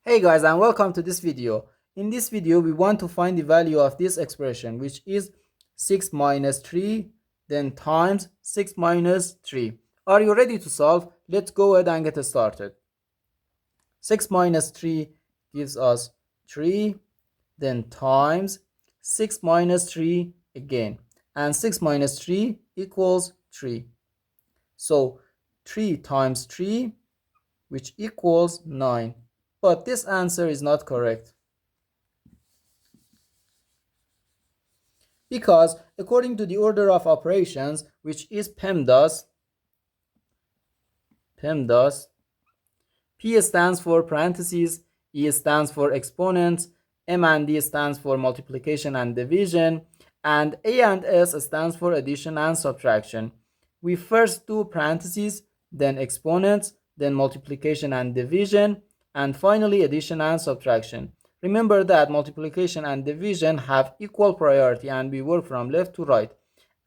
Hey guys, and welcome to this video. In this video we want to find the value of this expression, which is 6 minus 3 then times 6 minus 3. Are you ready to solve? Let's go ahead and get started. 6 minus 3 gives us 3, then times 6 minus 3 again, and 6 minus 3 equals 3. So 3 times 3, which equals 9. But this answer is not correct, because according to the order of operations, which is PEMDAS, P stands for parentheses, E stands for exponents, M and D stands for multiplication and division, and A and S stands for addition and subtraction. We first do parentheses, then exponents, then multiplication and division, and finally addition and subtraction. Remember that multiplication and division have equal priority and we work from left to right.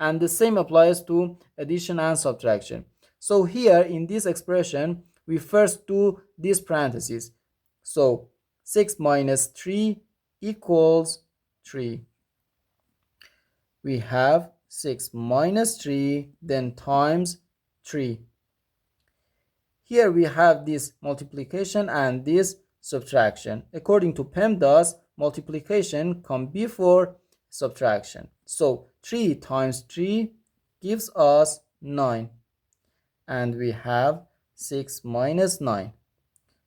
And the same applies to addition and subtraction. So here in this expression, we first do these parentheses. So 6 minus 3 equals 3. We have 6 minus 3, then times 3. Here we have this multiplication and this subtraction. According to PEMDAS, multiplication comes before subtraction. So 3 times 3 gives us 9. And we have 6 minus 9.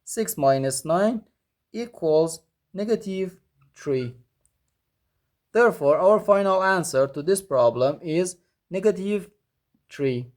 6 minus 9 equals negative 3. Therefore, our final answer to this problem is negative 3.